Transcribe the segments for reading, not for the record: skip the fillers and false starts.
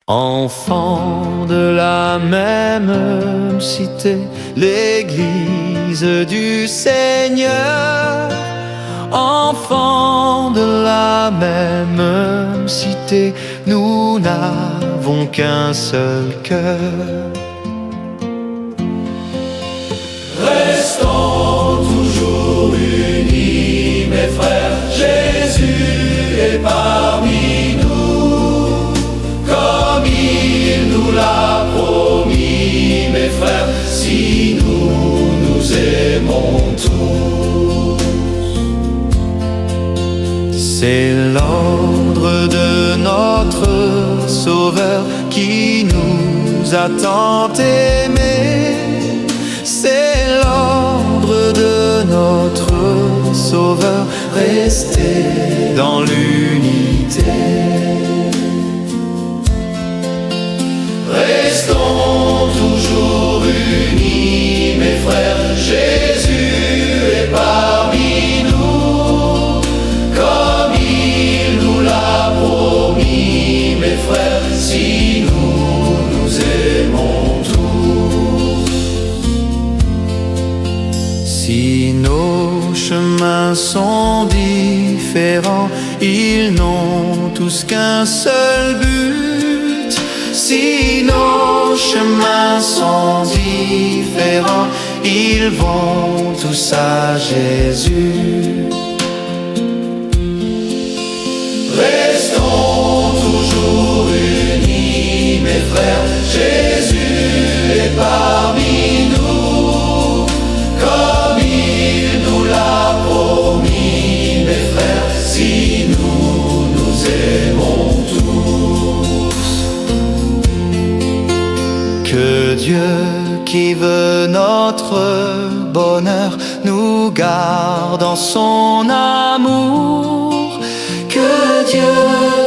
Enfants de la même cité, l'église du Seigneur. Enfants de la même cité, nous n'avons qu'un seul cœur. Restons toujours unis, mes frères, Jésus est parmi nous, comme il nous l'a promis, mes frères, si nous nous aimons tous. C'est l'ordre de notre Sauveur qui nous a tant aimés. C'est l'ordre de notre Sauveur, rester dans l'unité. Restons toujours unis, mes frères, Jésus est parmi nous, comme il nous l'a promis, mes frères, si nous nous aimons tous. Si nos chemins sont différents, ils n'ont tous qu'un seul but. Si nos chemins sont différents, ils vont tous à Jésus. Restons toujours unis, mes frères, Jésus est parmi nous, comme il nous l'a promis, mes frères, si nous nous aimons tous. Que Dieu qui veut notre bonheur nous garde en son amour. Que Dieu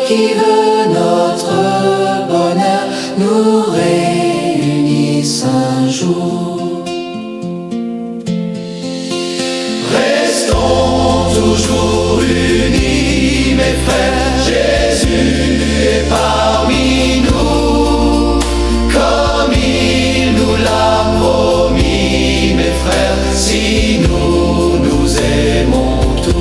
qui veut notre bonheur nous réunisse un jour. Restons toujours unis, mes frères, Jésus est parmi nous, comme il nous l'a promis, mes frères, si nous nous aimons tous.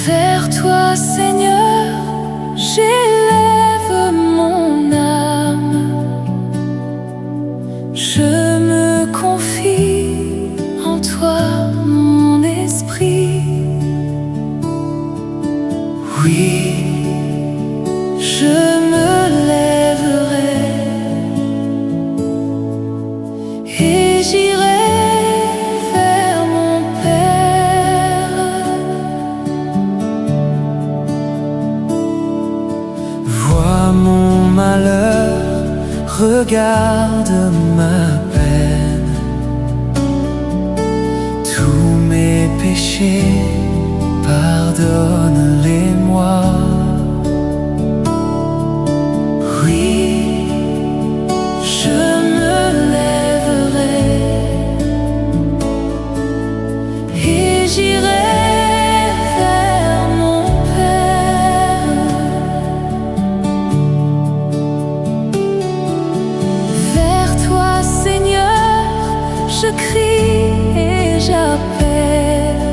Vers toi, Seigneur, j'élève mon âme. Je me confie en toi, mon esprit. Oui, je me lèverai et j'irai vers mon Père. Vois mon malheur, regarde ma peine. Tous mes péchés, pardonne-les-moi. Oui, je me lèverai et j'irai vers mon Père. Vers toi, Seigneur, je crie et j'appelle.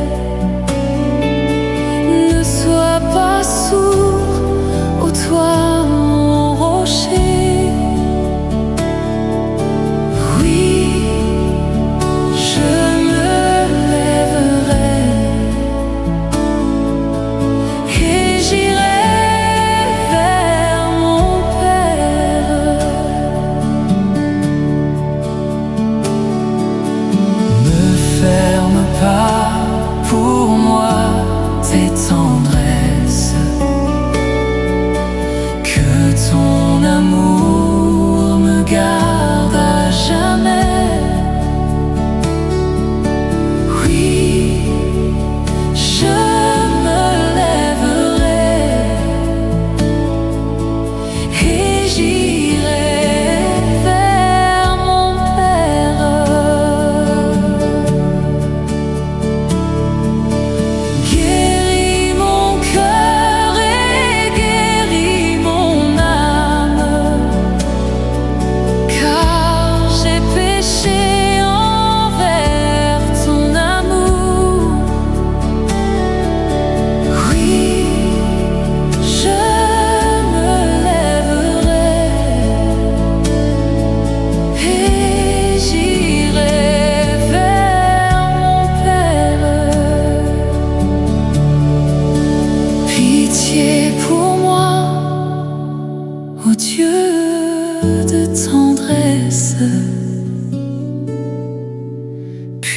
Ne sois pas sourd, ô toi mon rocher. Oui, je me lèverai et j'irai vers mon Père. Ne ferme pas pour moi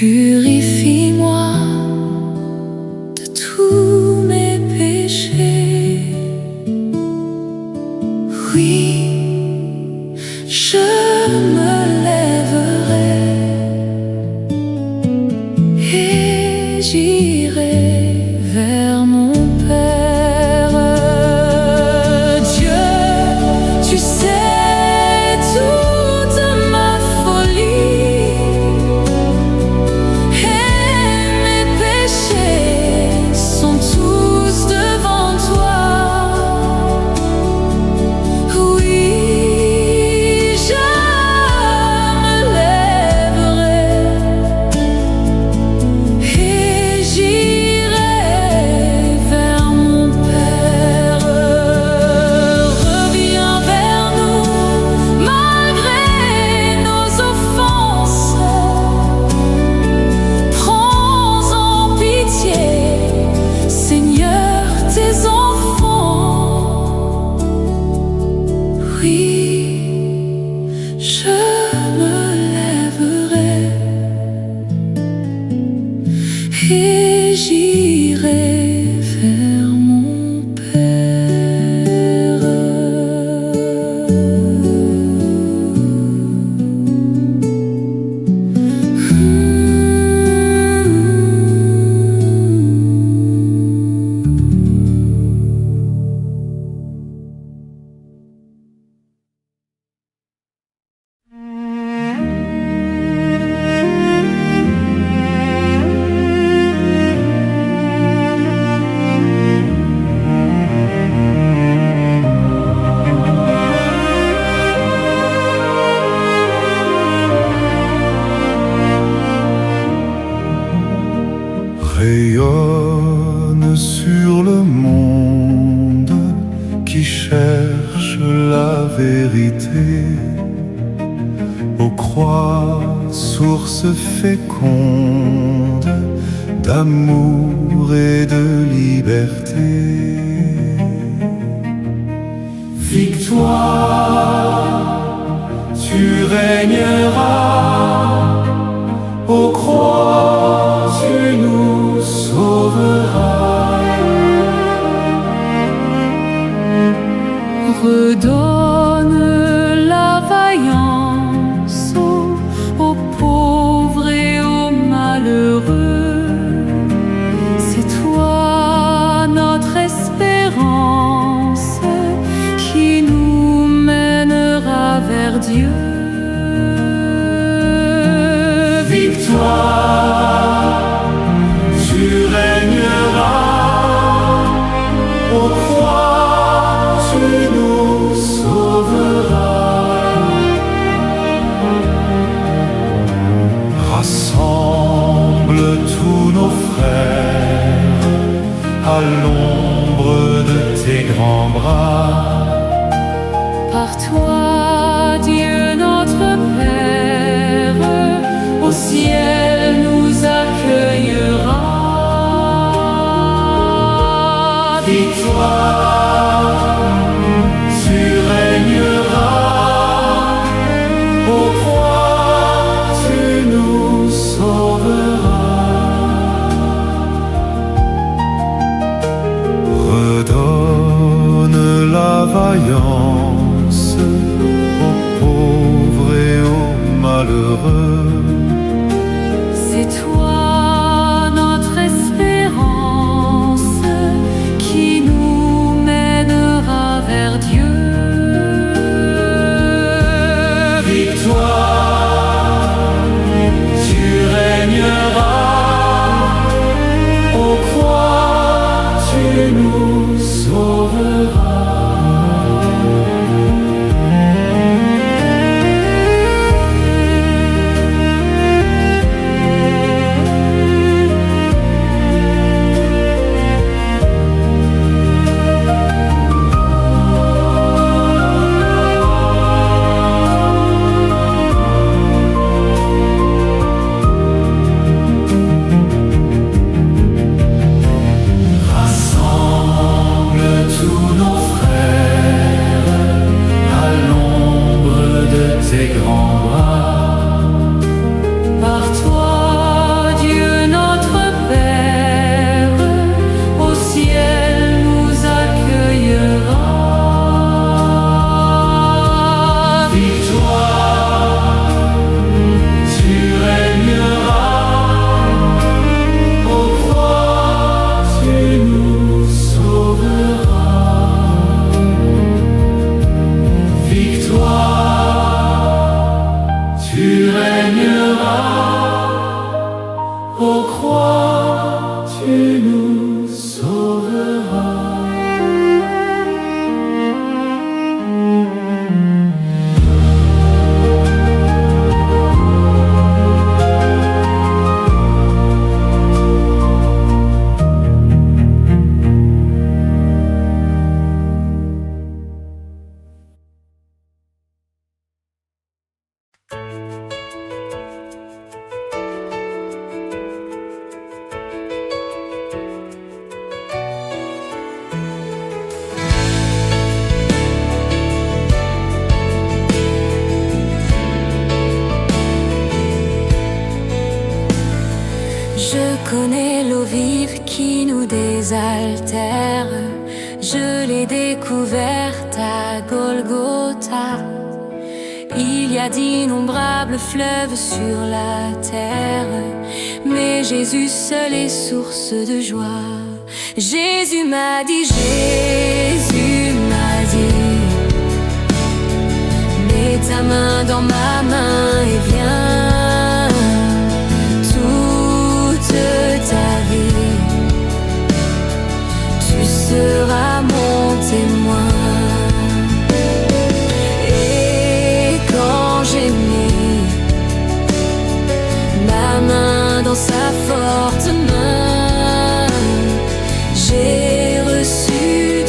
Purifie-moi de tous mes péchés. Oui, je me lèverai et j'irai vers mon Père. Dieu, tu sais toute ma folie et mes péchés sont tous devant toi. Oui, je me lèverai et j'irai vers mon Père. Reviens vers nous malgré nos offenses. Prends en pitié, Seigneur, tes enfants. Oui, je me lèverai et j'irai vers mon Père. Rayonne sur le monde qui cherche la vérité. Ô croix, source féconde d'amour et de liberté. Victoire, tu régneras. Ô croix, tu nous sauveras. Redonne la vaillance aux pauvres et aux malheureux. C'est toi notre espérance qui nous mènera vers Dieu. Victoire, tu régneras. Ô croix, tu nous sauveras. Rassemble tous nos frères à l'ombre de tes grands bras. Par toi, Dieu notre Père, au ciel nous accueillera. Victoire, tu régneras. Ô croix, tu nous sauveras. Redonne la vaillance aux pauvres et aux malheureux. C'est toi notre espérance qui nous mène des haltères, je l'ai découverte à Golgotha. Il y a d'innombrables fleuves sur la terre, mais Jésus seul est source de joie. Jésus m'a dit, mets ta main dans ma main et viens. Toute ta vie, tu seras mon témoin. Et quand j'ai mis ma main dans sa forte main, j'ai reçu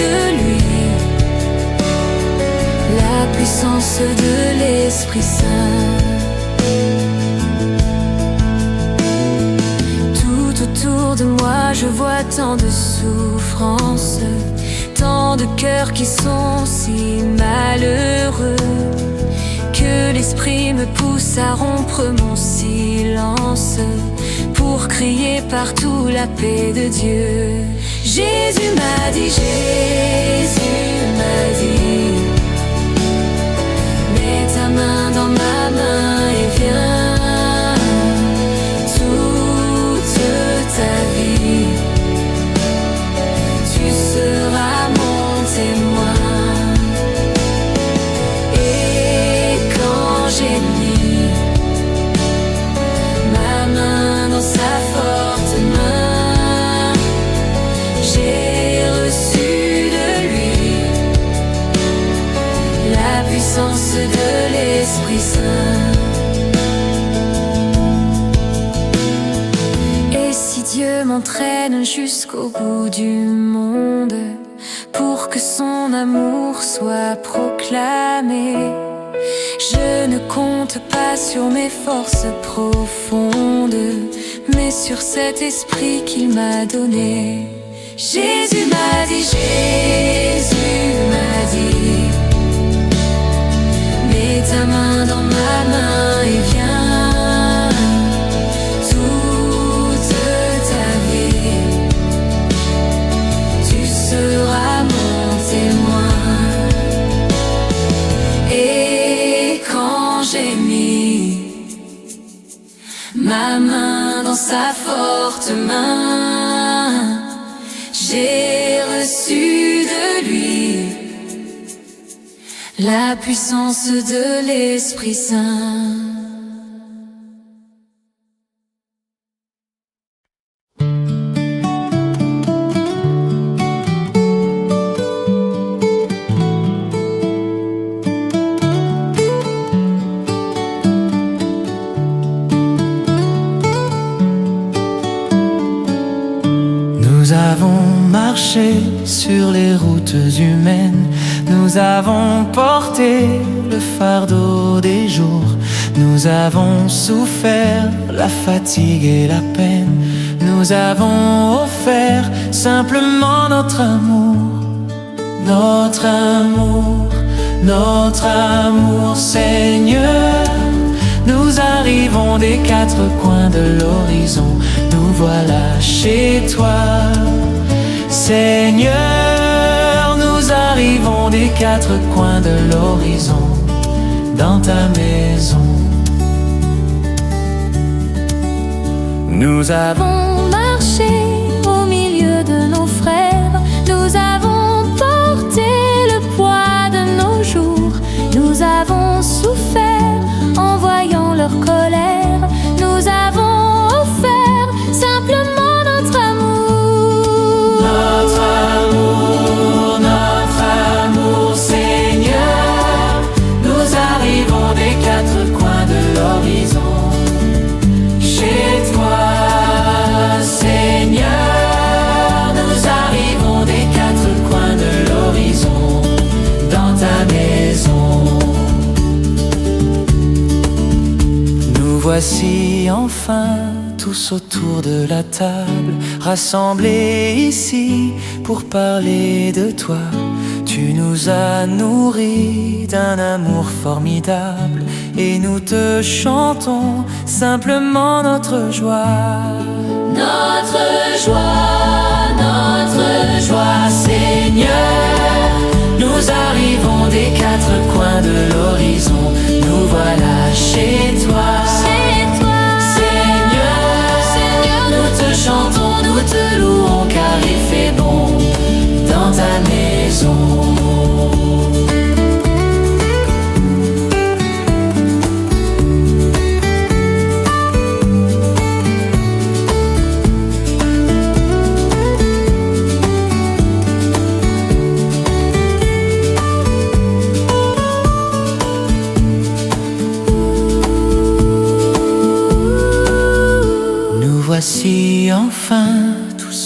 de lui la puissance de l'Esprit Saint. Tout autour de moi, je vois tant de souffrances, tant de cœurs qui sont si malheureux, que l'Esprit me pousse à rompre mon silence pour crier partout la paix de Dieu. Jésus m'a dit, mets ta main dans ma main et viens. Toute ta vie, tu seras mon témoin. Et quand j'ai mis ma main dans sa forte main, j'ai reçu de lui la puissance de l'Esprit Saint. Et si Dieu m'entraîne jusqu'au bout du monde pour que son amour soit proclamé, je ne compte pas sur mes forces profondes, mais sur cet esprit qu'il m'a donné. Jésus m'a dit, mets ta main dans ma main et viens. Toute ta vie, tu seras mon témoin. Et quand j'ai mis ma main dans sa forte main, j'ai reçu de lui la puissance de l'Esprit Saint. Nous avons marché sur les routes humaines, nous avons porté le fardeau des jours, nous avons souffert la fatigue et la peine, nous avons offert simplement notre amour, notre amour, notre amour, Seigneur. Nous arrivons des quatre coins de l'horizon, nous voilà chez toi, Seigneur. Nous arrivons des quatre coins de l'horizon, dans ta maison. Nous avons marché au milieu de nos frères, nous avons porté le poids de nos jours, nous avons souffert en voyant leur colère, nous avons offert simplement notre amour. Notre amour, notre amour, Seigneur. Nous arrivons des quatre coins de l'horizon, chez toi, Seigneur. Nous arrivons des quatre coins de l'horizon, dans ta maison. Nous voici enfin tous autour de la table, rassemblés ici pour parler de toi. Tu nous as nourris d'un amour formidable et nous te chantons simplement notre joie. Notre joie,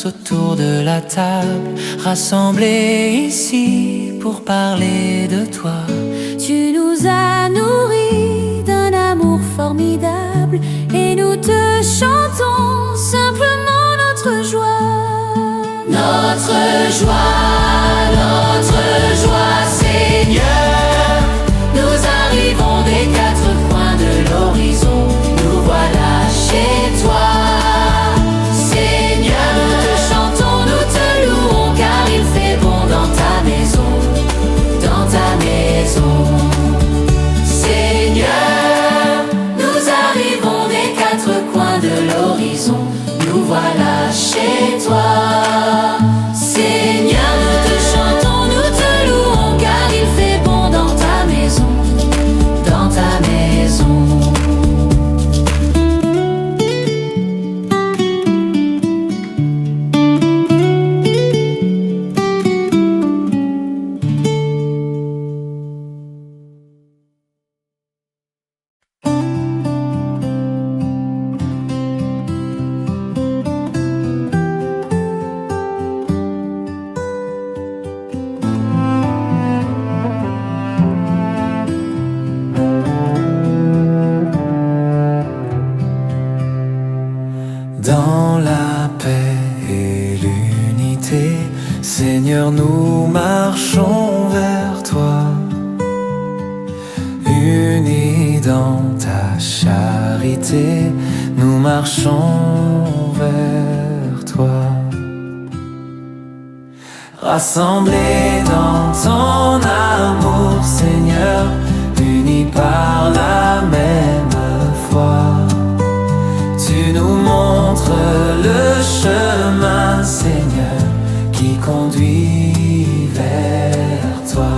autour de la table, rassemblés ici pour parler de toi. Tu nous as nourris d'un amour formidable et nous te chantons simplement notre joie. Notre joie, Seigneur. Nous arrivons des quatre coins de l'horizon. Nous voilà chez toi, Seigneur. Nous te chantons, nous te louons, car il fait bon dans ta maison, dans ta maison. Seigneur, nous arrivons des quatre coins de l'horizon. Nous voilà chez toi, Seigneur. Nous te chantons, nous te louons, car il fait bon dans ta maison, dans ta maison. Dans la paix et l'unité, Seigneur, nous marchons vers toi. Unis dans ta charité, nous marchons vers toi. Rassemblés dans ton amour, Seigneur, unis par la même foi. Tu nous montres le chemin, Seigneur, qui conduit vers toi.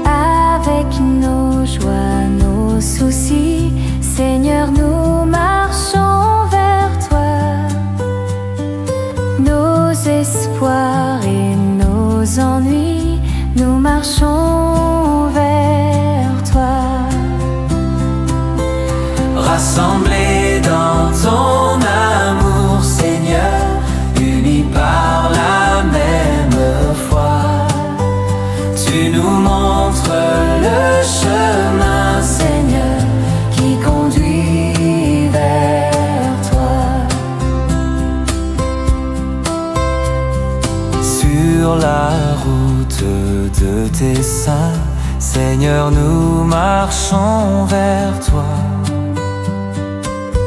Avec nos joies, nos soucis, Seigneur, nous marchons vers toi. Nos espoirs et nos ennuis, nous marchons vers toi. Rassemblés dans ton amour, Seigneur, unis par la même foi. Tu nous montres le chemin, Seigneur, qui conduit vers toi. Sur la route de tes saints, Seigneur, nous marchons vers toi.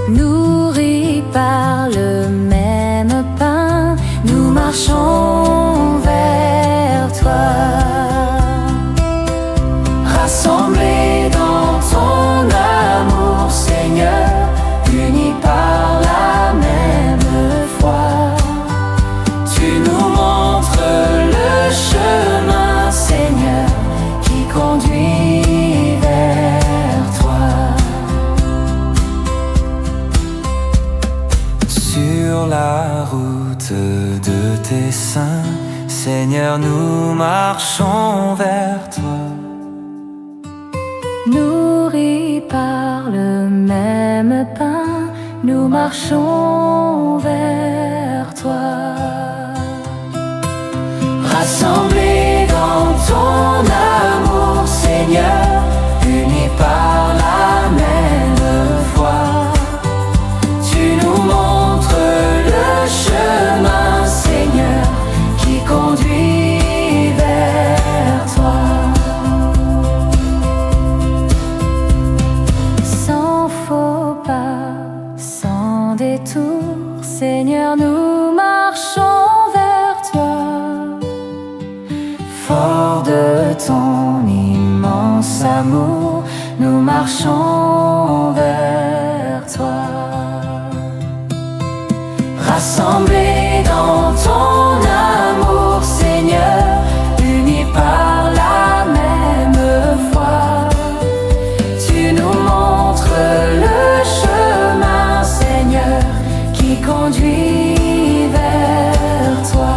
Nourris par le même pain, nous marchons vers toi. Rassemblés dans ton amour, Seigneur, unis par la même foi. Tu nous montres le chemin, Seigneur, qui conduit vers toi. Sur la route de tes saints, Seigneur, nous marchons vers toi. Nourris par le même pain, nous marchons vers toi. Rassemblés dans ton amour, Seigneur, unis par la même foi. Tu nous montres le chemin, Seigneur, qui conduit vers toi. Sans faux pas, sans détour, Seigneur, nous marchons vers toi. Fort de ton immense amour, nous marchons vers toi. Rassemblés dans ton amour, Seigneur, unis par la même foi. Tu nous montres le chemin, Seigneur, qui conduit vers toi.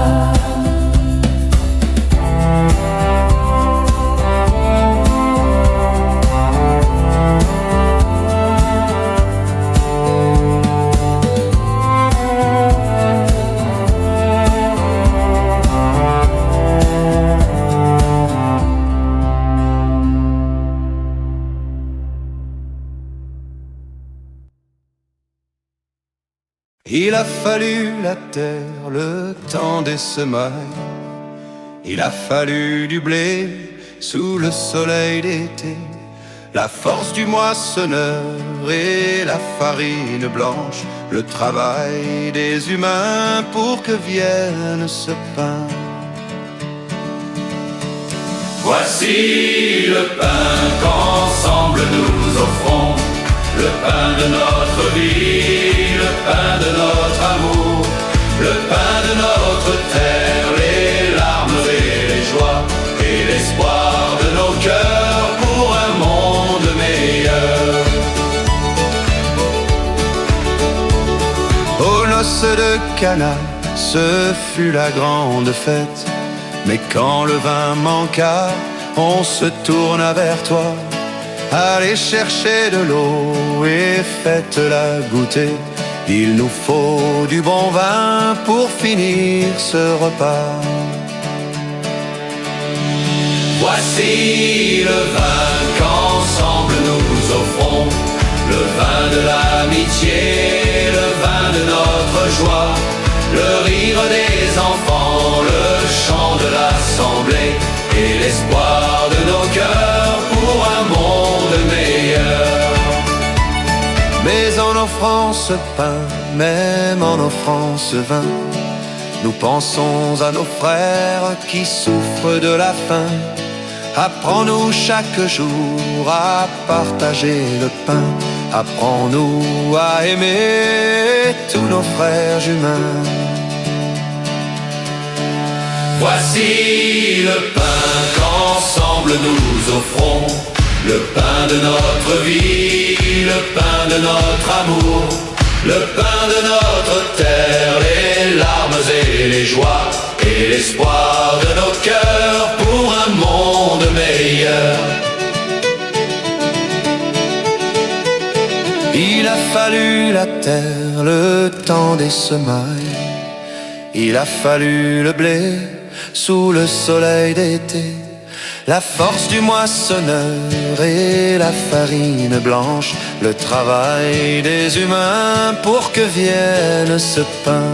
Il a fallu la terre, le temps des semailles. Il a fallu du blé sous le soleil d'été, la force du moissonneur et la farine blanche, le travail des humains pour que vienne ce pain. Voici le pain qu'ensemble nous offrons, le pain de notre vie, le pain de notre amour, le pain de notre terre, les larmes et les joies, et l'espoir de nos cœurs pour un monde meilleur. Aux noces de Cana, ce fut la grande fête, mais quand le vin manqua, on se tourna vers toi. Allez chercher de l'eau et faites-la goûter. Il nous faut du bon vin pour finir ce repas. Voici le vin qu'ensemble nous offrons, le vin de l'amitié, le vin de notre joie, le rire des enfants, le chant de l'assemblée et l'espoir de nos cœurs pour un monde meilleur. Mais en offrant ce pain, même en offrant ce vin, nous pensons à nos frères qui souffrent de la faim. Apprends-nous chaque jour à partager le pain. Apprends-nous à aimer tous nos frères humains. Voici le pain qu'ensemble nous offrons, le pain de notre vie, le pain de notre amour, le pain de notre terre, les larmes et les joies, et l'espoir de nos cœurs pour un monde meilleur. Il a fallu la terre, le temps des semailles. Il a fallu le blé sous le soleil d'été, la force du moissonneur et la farine blanche, le travail des humains pour que vienne ce pain.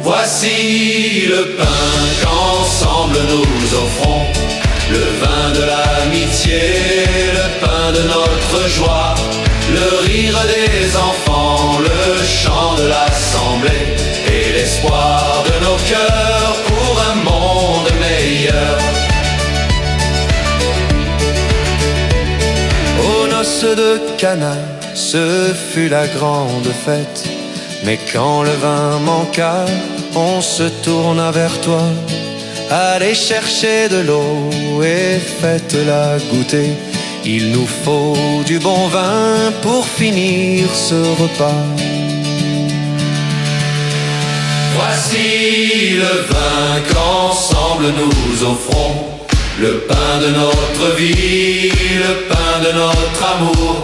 Voici le pain qu'ensemble nous offrons, le vin de l'amitié, le pain de notre joie, le rire des enfants, le chant de l'assemblée et l'espoir de nos cœurs pour un monde meilleur. Aux noces de Cana, ce fut la grande fête, mais quand le vin manqua, on se tourna vers toi. Allez chercher de l'eau et faites-la goûter. Il nous faut du bon vin pour finir ce repas. Voici le vin qu'ensemble nous offrons, le pain de notre vie, le pain de notre amour,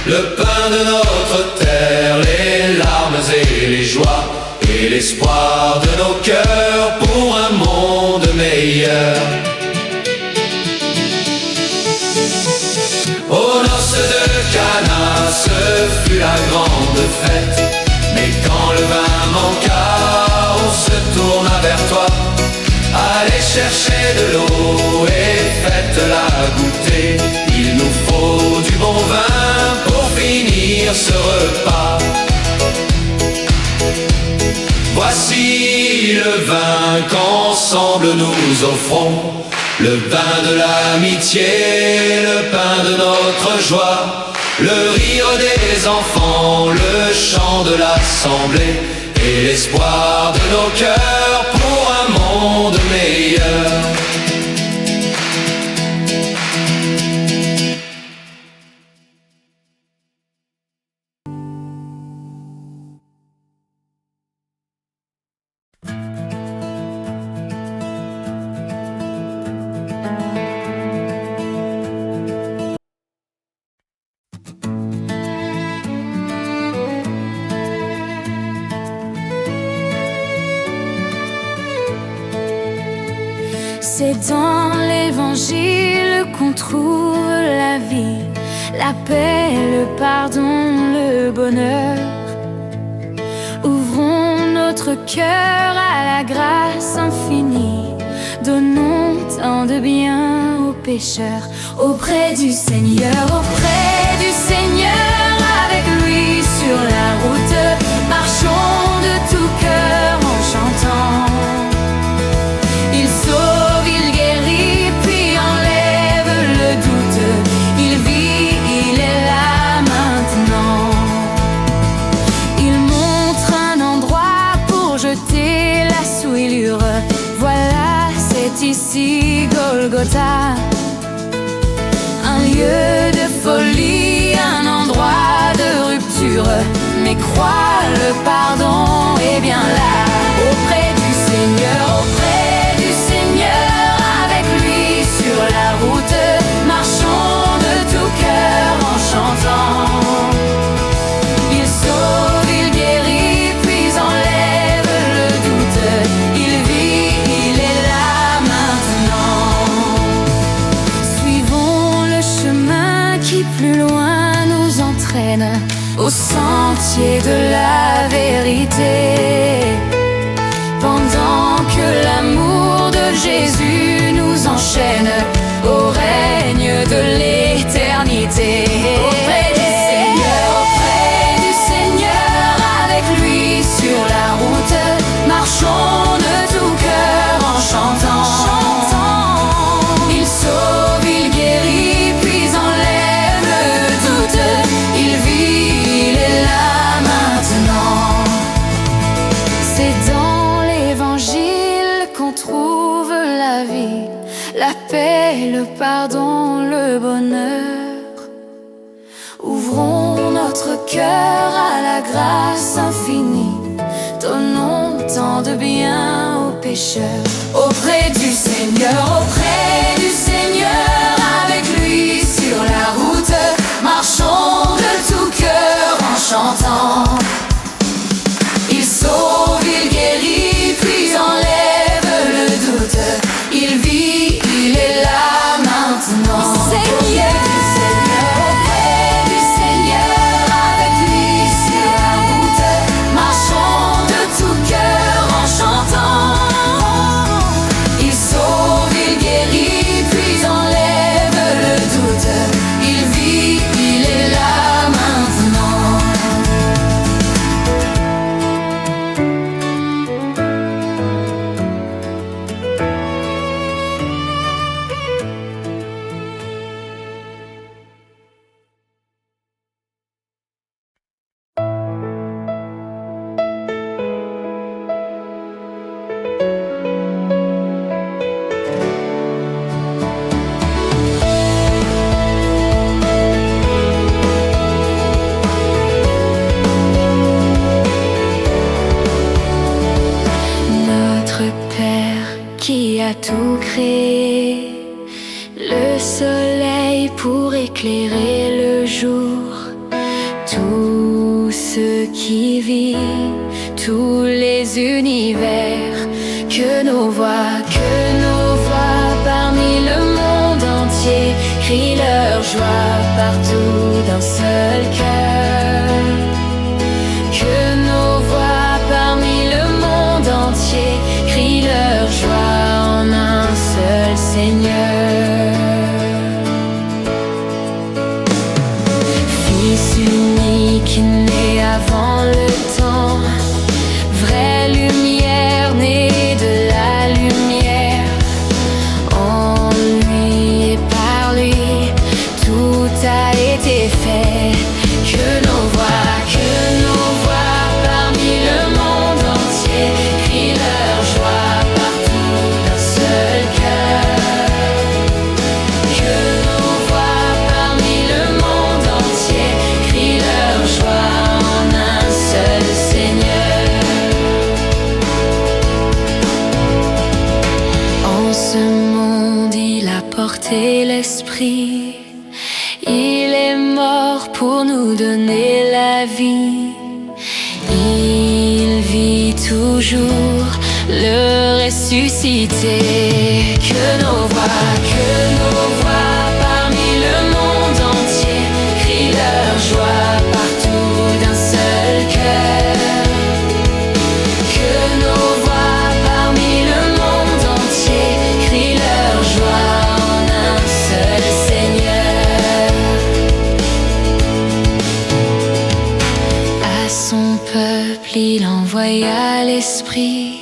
le pain de notre terre, les larmes et les joies, et l'espoir de nos cœurs pour un monde meilleur. Aux noces de Cana, ce fut la grande fête, mais quand le vin manqua, on se tourna vers toi. Allez chercher de l'eau et faites-la goûter. Il nous faut du bon vin pour finir ce repas. Voici le vin qu'ensemble nous offrons, le vin de l'amitié, le pain de notre joie, le rire des enfants, le chant de l'assemblée et l'espoir de nos cœurs pour un monde meilleur. C'est dans l'évangile qu'on trouve la vie. la paix, le pardon, le bonheur. Ouvrons notre cœur à la grâce infinie, donnons tant de bien aux pécheurs. Auprès du Seigneur, avec lui sur la route, marchons de tout cœur en chantant. Il sauve, il guérit, puis enlève le doute. Il vit, il est là maintenant. Il montre un endroit pour jeter la souillure. Voilà, c'est ici Golgotha. Un lieu de folie, un endroit de rupture. Mais crois, le pardon est bien là. Auprès du Seigneur, avec lui sur la route, marchons de tout cœur en chantant. Il sauve, il guérit, puis enlève le doute. Il vit, il est là maintenant. Suivons le chemin qui plus loin nous entraîne, au sentier de la vérité. Pendant que l'amour de Jésus nous enchaîne au règne de l'éternité. Auprès du Seigneur, avec lui sur la route, marchons de tout cœur en chantant. Il sauve, il guérit, puis enlève le doute. Il vit, il est là maintenant. C'est dans l'Évangile qu'on trouve la vie, la paix, le pardon, le bonheur. Ouvrons notre cœur à la grâce infinie, donnons tant de bien aux pécheurs. Auprès du Seigneur, avec lui sur la route, marchons de tout cœur en chantant. Il sauve, il guérit, puis enlève le doute. Il vit, il est là maintenant. Auprès du Seigneur, avec lui sur la route, marchons de tout cœur en chantant. Il sauve, il guérit, puis enlève le doute. Il vit, il est là maintenant. Notre Père qui a tout créé, le soleil pour éclairer le jour, tout ce qui vit, tous les univers, que nos voix parmi le monde entier crient leur joie partout d'un seul cœur. Que nos voix parmi le monde entier crient leur joie en un seul Seigneur. Fils unique né avant le temps, vraie lumière née de la lumière. En lui et par lui, tout a été fait. Que nos voix parmi le monde entier crient leur joie partout d'un seul cœur. Que nos voix parmi le monde entier crient leur joie en un seul Seigneur. En ce monde, il a porté l'esprit. Il est mort pour nous donner la vie. Il vit toujours, le ressuscité. Que nos voix parmi le monde entier son peuple, il envoya l'Esprit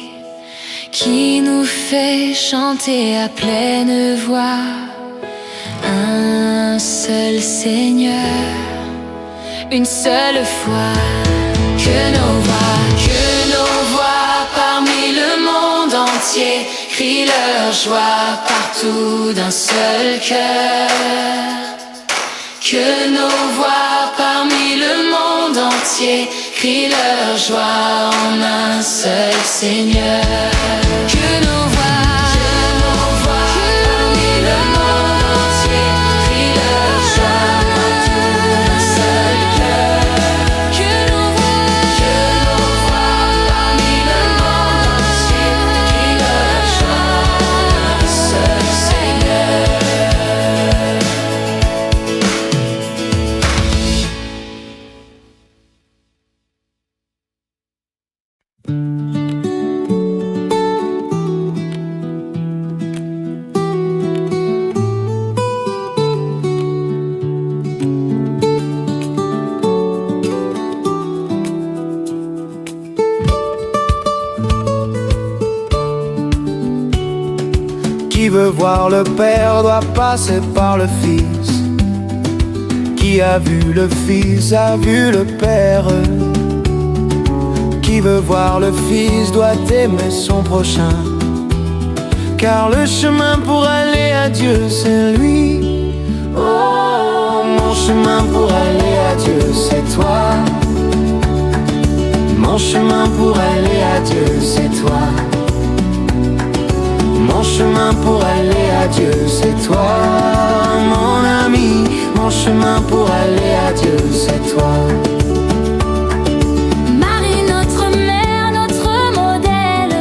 qui nous fait chanter à pleine voix. Un seul Seigneur, une seule foi. Que nos voix parmi le monde entier crient leur joie partout d'un seul cœur. Que nos voix parmi le monde entier crient leur joie en un seul Seigneur. Que nos voix parmi le monde entier crient leur joie partout d'un seul cœur. Que nos voix parmi le monde entier crient leur joie en un seul Seigneur. Qui veut voir le Père doit passer par le Fils. Qui a vu le Fils a vu le Père. Qui veut voir le Fils doit aimer son prochain. Car le chemin pour aller à Dieu c'est lui. Oh, mon chemin pour aller à Dieu c'est toi. Mon chemin pour aller à Dieu c'est toi. Mon chemin pour aller à Dieu c'est toi. Mon ami, mon chemin pour aller à Dieu c'est toi. Marie, notre mère, notre modèle,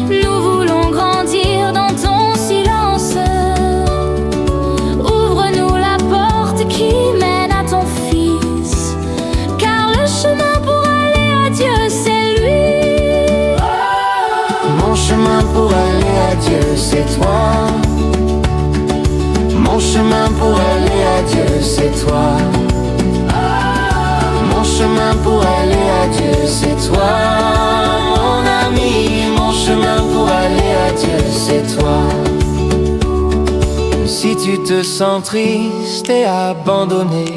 nous voulons grandir dans ton silence. Ouvre-nous la porte qui mène à ton Fils, car le chemin pour aller à Dieu c'est lui. Mon chemin pour aller à Dieu c'est toi. Mon chemin pour aller à Dieu c'est toi. Mon chemin pour aller à Dieu c'est toi. Mon ami, mon chemin pour aller à Dieu c'est toi. Si tu te sens triste et abandonné,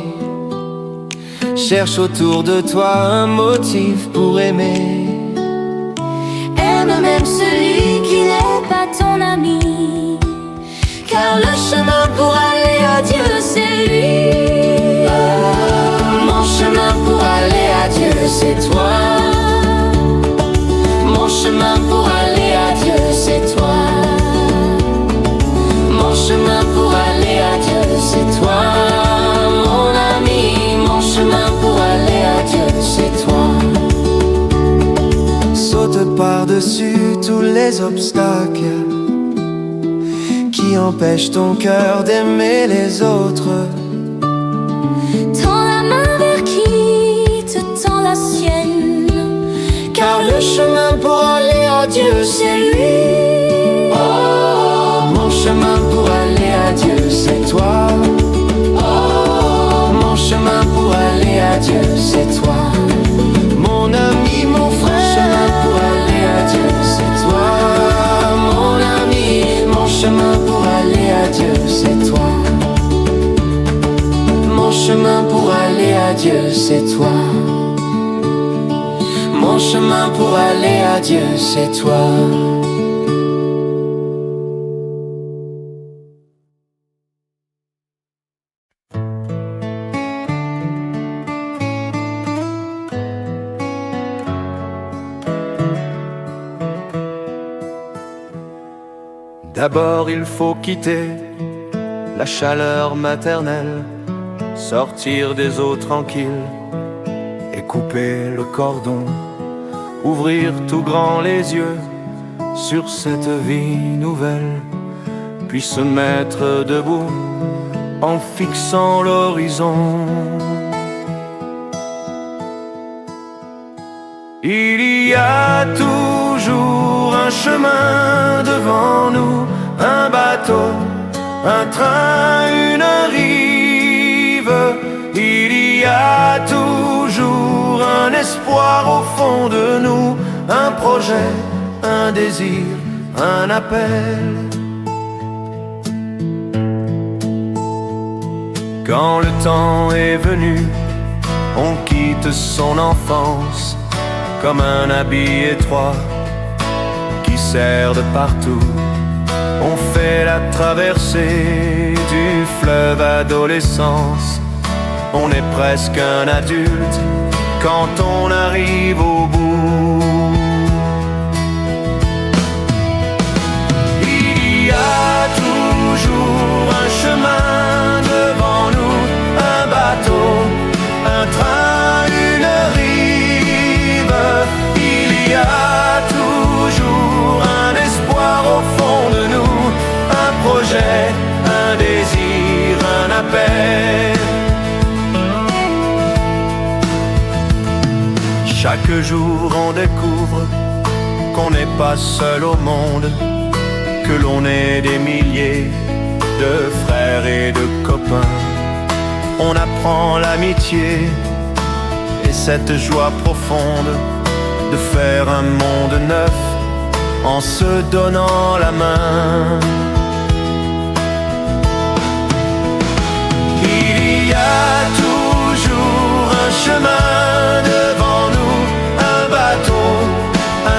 cherche autour de toi un motif pour aimer. Aime même celui qui n'est pas ton ami, car le chemin pour aller à Dieu c'est lui. Mon chemin pour aller à Dieu c'est toi. Mon chemin pour aller à Dieu c'est toi. Mon chemin pour aller à Dieu c'est toi. Mon ami, mon chemin pour aller à Dieu c'est toi. Saute par-dessus tous les obstacles qui empêchent ton cœur d'aimer les autres. Tends la main vers qui te tend la sienne, Car le chemin pour aller à Dieu c'est lui. Oh, mon chemin pour aller à Dieu c'est toi. Oh, mon chemin pour aller à Dieu c'est toi. Mon ami, mon frère, mon chemin pour aller à Dieu c'est toi. Mon ami, mon chemin pour aller à Dieu c'est toi. Mon chemin pour aller à Dieu c'est toi. Mon chemin pour aller à Dieu c'est toi. D'abord il faut quitter la chaleur maternelle, sortir des eaux tranquilles et couper le cordon, ouvrir tout grand les yeux sur cette vie nouvelle, puis se mettre debout en fixant l'horizon. Il y a toujours un chemin devant nous, un bateau, un train, une rive. Il y a toujours espoir au fond de nous, un projet, un désir, un appel. Quand le temps est venu, on quitte son enfance comme un habit étroit qui sert de partout. On fait la traversée du fleuve adolescence. On est presque un adulte quand on arrive au bout. Il y a toujours un chemin devant nous, un bateau, un train, une rive. Il y a toujours un espoir au fond de nous, un projet, un désir, un appel. Chaque jour on découvre qu'on n'est pas seul au monde, que l'on est des milliers de frères et de copains. On apprend l'amitié et cette joie profonde de faire un monde neuf en se donnant la main. Il y a toujours un chemin devant nous, un bateau,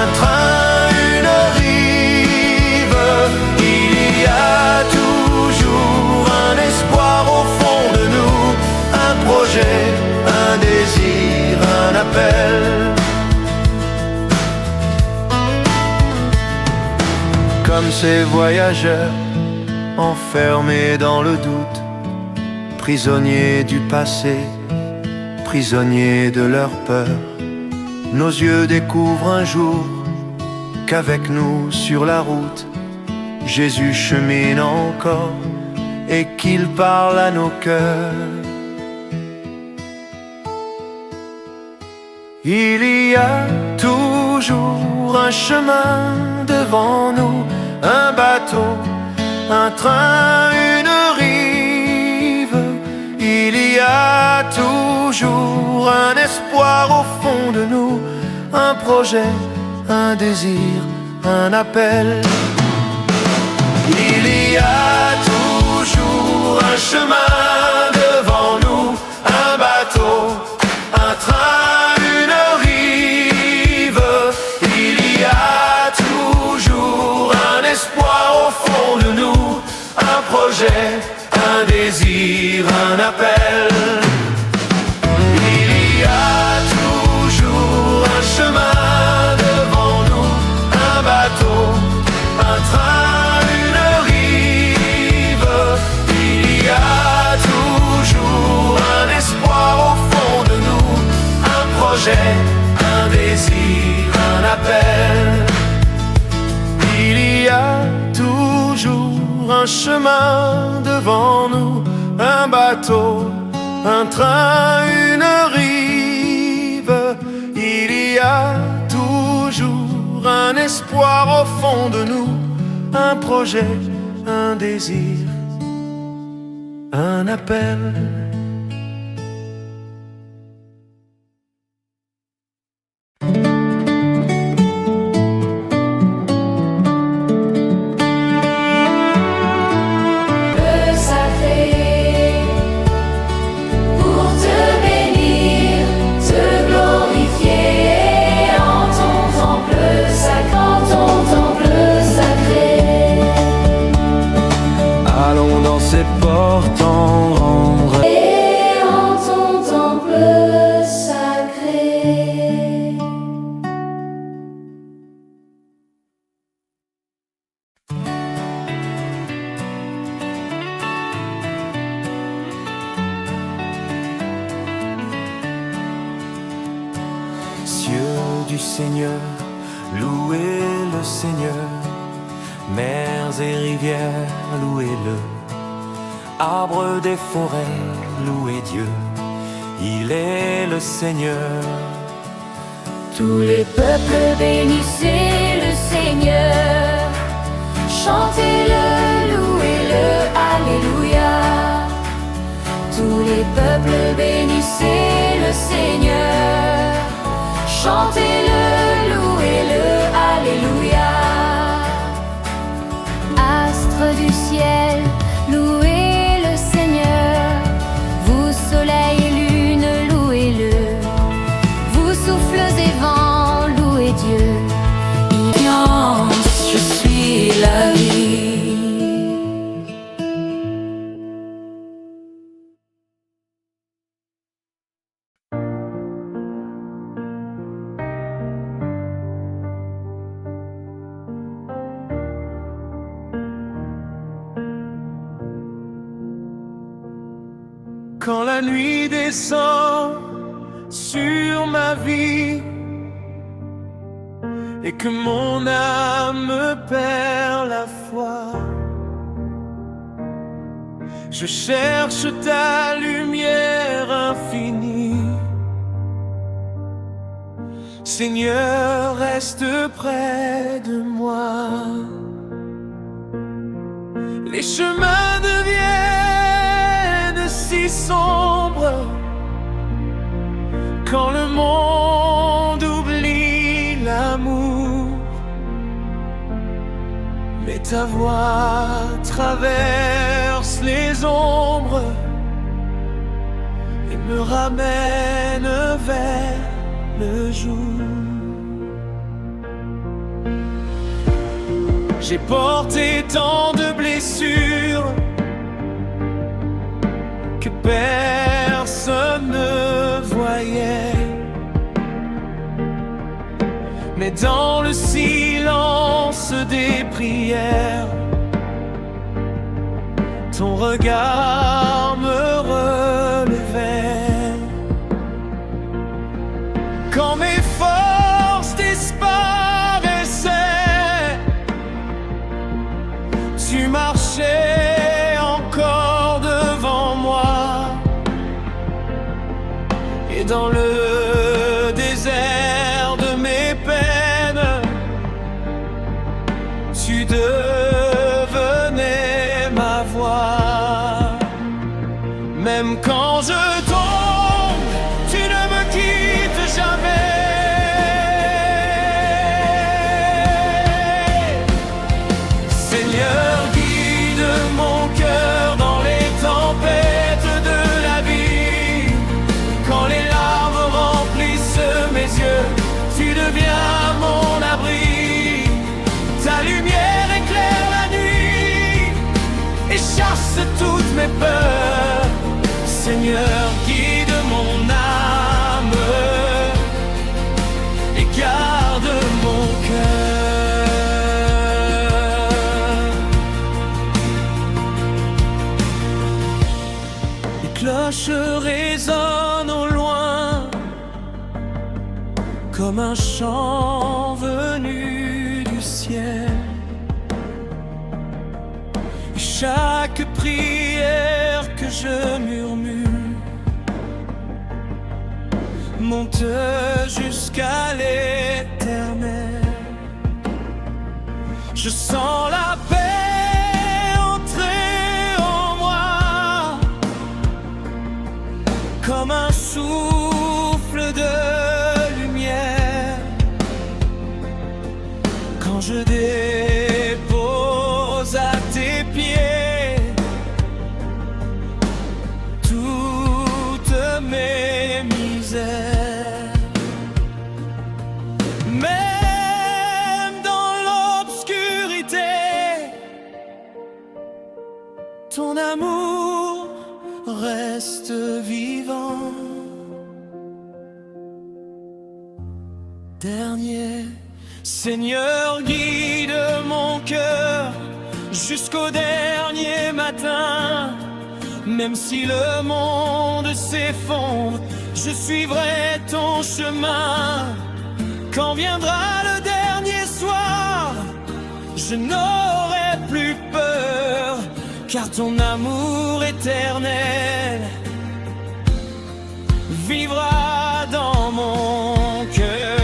un train, une rive. Il y a toujours un espoir au fond de nous, un projet, un désir, un appel. Comme ces voyageurs enfermés dans le doute, prisonniers du passé, prisonniers de leur peur, nos yeux découvrent un jour qu'avec nous sur la route, Jésus chemine encore et qu'il parle à nos cœurs. Il y a toujours un chemin devant nous, un bateau, un train, une rive. Il y a toujours un espoir au fond de nous, un projet, un désir, un appel. Il y a toujours un chemin devant nous, un bateau, un train, une rive. Il y a toujours un espoir au fond de nous, un projet, un désir, un appel. Il y a toujours un chemin devant nous, un bateau, un train, une rive. Il y a toujours un espoir au fond de nous, un projet, un désir, un appel. Il y a toujours un chemin devant nous, un bateau, un train, une rive. Il y a toujours un espoir au fond de nous, un projet, un désir, un appel. Du Seigneur, louez le Seigneur, mers et rivières, louez-le, arbres des forêts, louez Dieu, il est le Seigneur. Tous les peuples bénissez le Seigneur, chantez-le, louez-le, alléluia. Tous les peuples bénissez le Seigneur, chantez-le, louez-le, alléluia. Astres du ciel, louez le Seigneur. Vous soleil et lune, louez-le. Vous souffles et vents, louez Dieu. Je suis la vie. Quand la nuit descend sur ma vie et que mon âme perd la foi, je cherche ta lumière infinie. Seigneur, reste près de moi. Les chemins deviennent si sombres quand le monde oublie l'amour, mais ta voix traverse les ombres et me ramène vers le jour. J'ai porté tant de blessures que personne ne voyait, mais dans le silence des prières, ton regard me relevait. Quand mes forces disparaissaient, tu marchais encore devant moi, et dans le désert de mes peines, tu devenais ma voix. Même quand je tombe, tu ne me quittes jamais. Seigneur, guide mon cœur dans les tempêtes de la vie. Quand les larmes remplissent mes yeux, tu deviens mon abri. Ta lumière éclaire la nuit et chasse toutes mes peurs. Seigneur, guide mon âme et garde mon cœur. Les cloches résonnent au loin comme un chant venu du ciel. Chaque prière que je murmure monte jusqu'à l'éternel. Je sens la paix entrer en moi comme un souffle de lumière. Quand je dépose à tes pieds toutes mes misères, même dans l'obscurité, ton amour reste vivant. Dernier Seigneur, guide mon cœur jusqu'au dernier matin. Même si le monde s'effondre, je suivrai ton chemin. Quand viendra le dernier soir, je n'aurai plus peur, car ton amour éternel vivra dans mon cœur.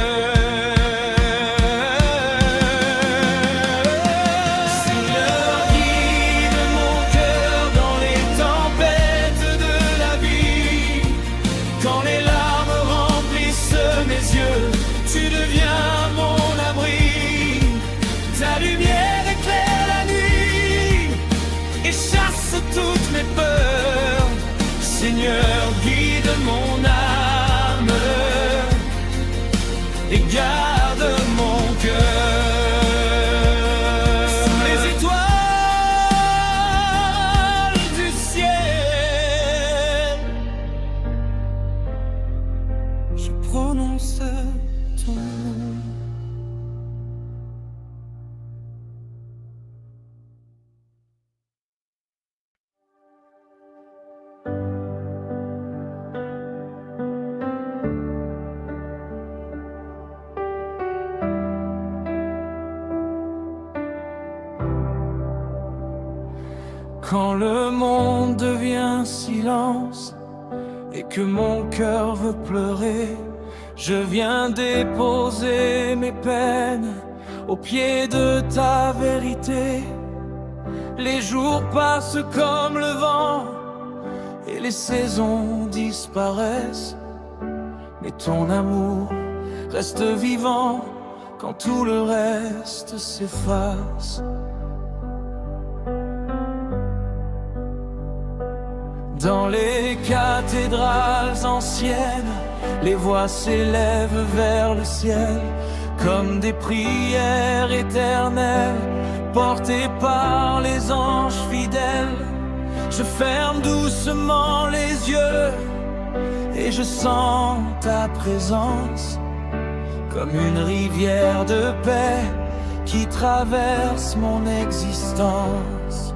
et garde mon cœur sous les étoiles du ciel. Je prononce ton nom. Quand le monde devient silence et que mon cœur veut pleurer, je viens déposer mes peines au pied de ta vérité. Les jours passent comme le vent et les saisons disparaissent, mais ton amour reste vivant quand tout le reste s'efface. Dans les cathédrales anciennes, les voix s'élèvent vers le ciel comme des prières éternelles portées par les anges fidèles. Je ferme doucement les yeux et je sens ta présence comme une rivière de paix qui traverse mon existence.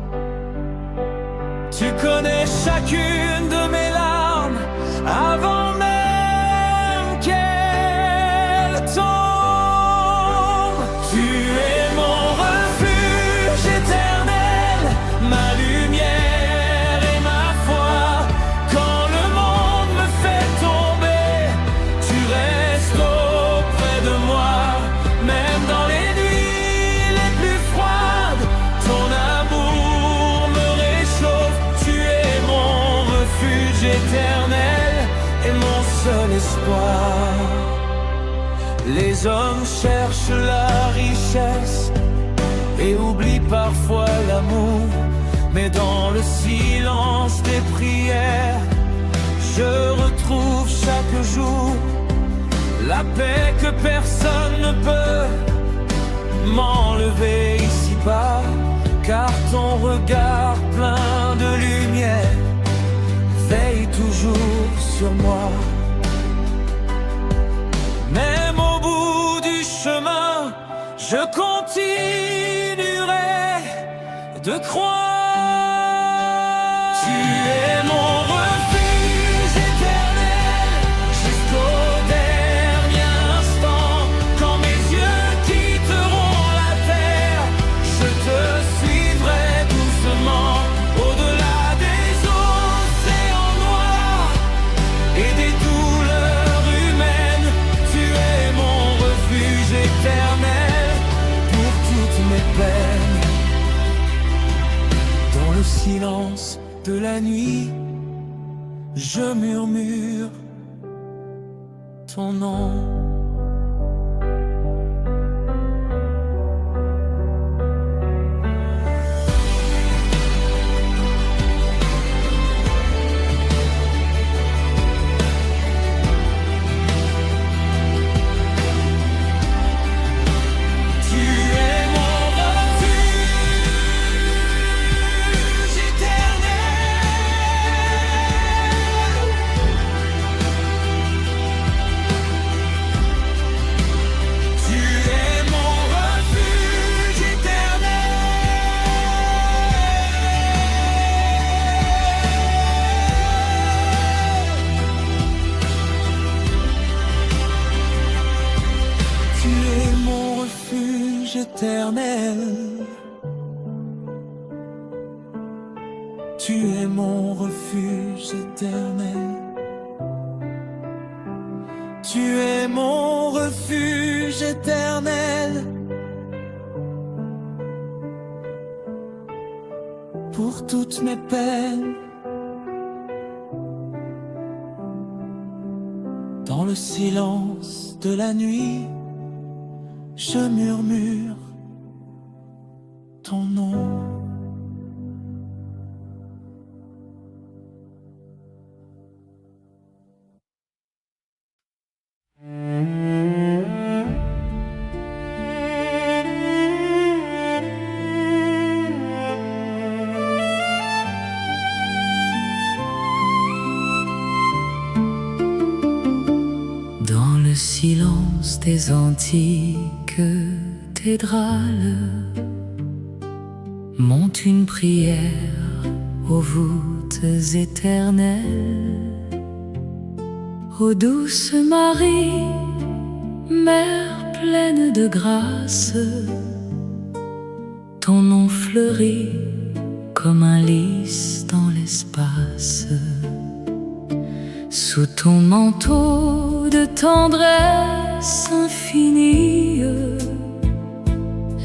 Tu connais chacune de mes larmes avant même qu'elles tombent. Tu es mon refuge éternel, ma lumière et ma foi. Quand le monde me fait tomber, tu restes auprès de moi. Même dans les nuits les plus froides, ton amour me réchauffe. Tu es mon refuge éternel et mon seul espoir. Les hommes cherchent la richesse et oublient parfois l'amour, mais dans le silence des prières, je retrouve chaque jour la paix que personne ne peut m'enlever ici-bas, car ton regard plein de lumière veille toujours sur moi. Même au bout du chemin, je continuerai de croire. Tu es mon refuge éternel jusqu'au dernier instant. Quand mes yeux quitteront la terre, je te suivrai doucement au-delà des océans noirs et des douleurs humaines. Tu es mon refuge éternel pour toutes mes peines. Dans le silence de la nuit, je murmure ton nom. Tu es mon refuge éternel. Tu es mon refuge éternel. Tu es mon refuge éternel. Tu es mon refuge éternel. Tu es mon refuge éternel. Pour toutes mes peines. Dans le silence de la nuit, je murmure ton nom. Dans le silence des antiques cathédrales monte une prière aux voûtes éternelles. Ô douce Marie, Mère pleine de grâce, ton nom fleurit comme un lys dans l'espace. Sous ton manteau de tendresse infinie,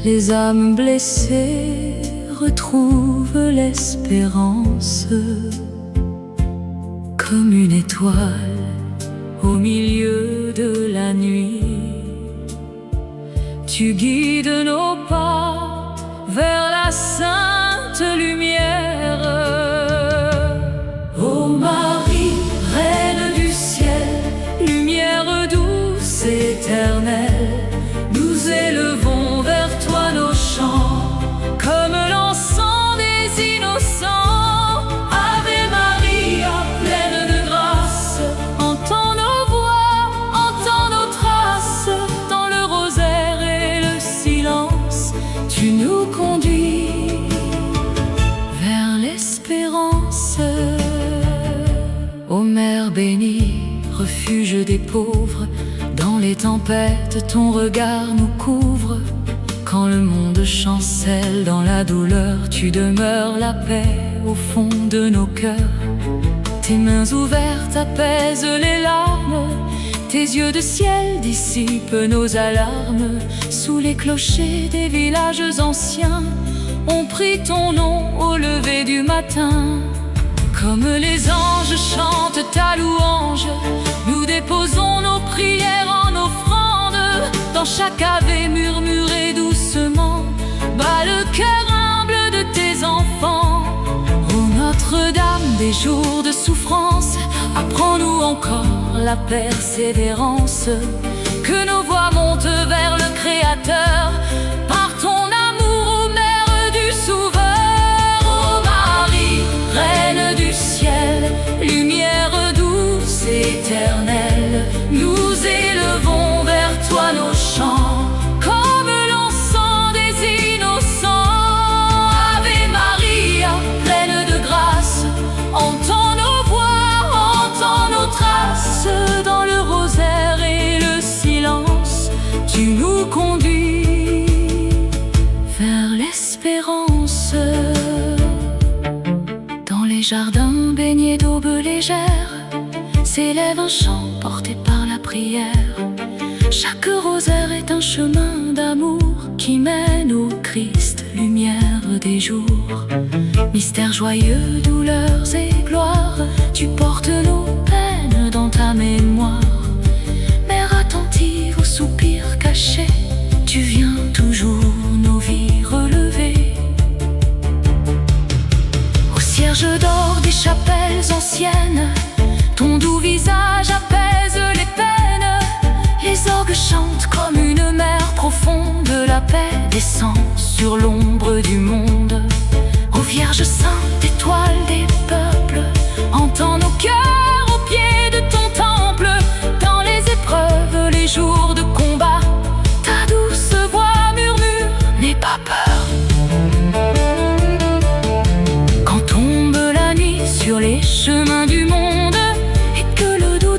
les âmes blessées retrouvent l'espérance. Comme une étoile au milieu de la nuit, tu guides nos pas vers la sainte lumière. Ô Marie, Reine du ciel, lumière douce éternelle, nous élevons vers toi nos chants, comme l'encens des innocents. Ave Maria, pleine de grâce, entends nos voix, entends nos traces. Dans le rosaire et le silence, tu nous conduis vers l'espérance. Ô Mère bénie, refuge des pauvres, dans les tempêtes ton regard nous couvre. Quand le monde chancelle dans la douleur, tu demeures la paix au fond de nos cœurs. Tes mains ouvertes apaisent les larmes, tes yeux de ciel dissipent nos alarmes. Sous les clochers des villages anciens, on prie ton nom au lever du matin. Comme les anges chantent ta louange, nous déposons nos prières en offrande. Dans chaque ave murmuré doucement, bat le cœur humble de tes enfants. Ô Notre-Dame des jours de souffrance, apprends-nous encore la persévérance. Que nos voix montent vers le Créateur, par ton amour, ô Mère du Sauveur. Ô Marie, Reine du ciel, lumière douce éternelle, nous élevons vers toi nos chants, comme l'encens des innocents. Ave Maria, pleine de grâce, entends nos voix, entends nos traces. Dans le rosaire et le silence, tu nous conduis vers l'espérance. Dans les jardins baignés d'aube légère, s'élève un chant porté par la prière. Chaque rosaire est un chemin d'amour qui mène au Christ, lumière des jours. Mystères joyeux, douleurs et gloires, tu portes nos peines dans ta mémoire. Mère attentive aux soupirs cachés, tu viens toujours nos vies relever. Au cierge d'or des chapelles anciennes, ton doux visage apaise les peines. Les orgues chantent comme une mer profonde, la paix descend sur l'ombre du monde. Ô Vierge sainte, étoile des peuples, entends nos cœurs au pied de ton temple. Dans les épreuves, les jours de combat, ta douce voix murmure, n'aie pas peur. Quand tombe la nuit sur les chemins du monde,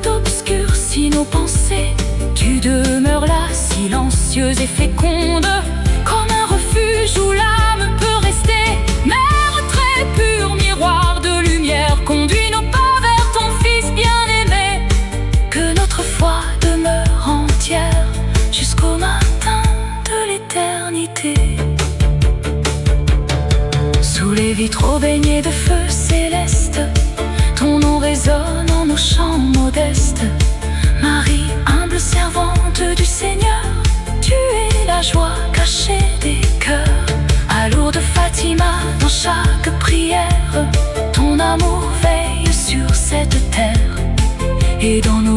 obscurcis nos pensées, tu demeures là, silencieuse et féconde, comme un refuge où l'âme peut rester. Mère très pure, miroir de lumière, conduis nos pas vers ton Fils bien-aimé. Que notre foi demeure entière jusqu'au matin de l'éternité. Sous les vitraux baignés de feu céleste, ton nom résonne en nos chants modestes. Marie, humble servante du Seigneur, tu es la joie cachée des cœurs. À Lourdes, Fatima, dans chaque prière, ton amour veille sur cette terre. Et dans nos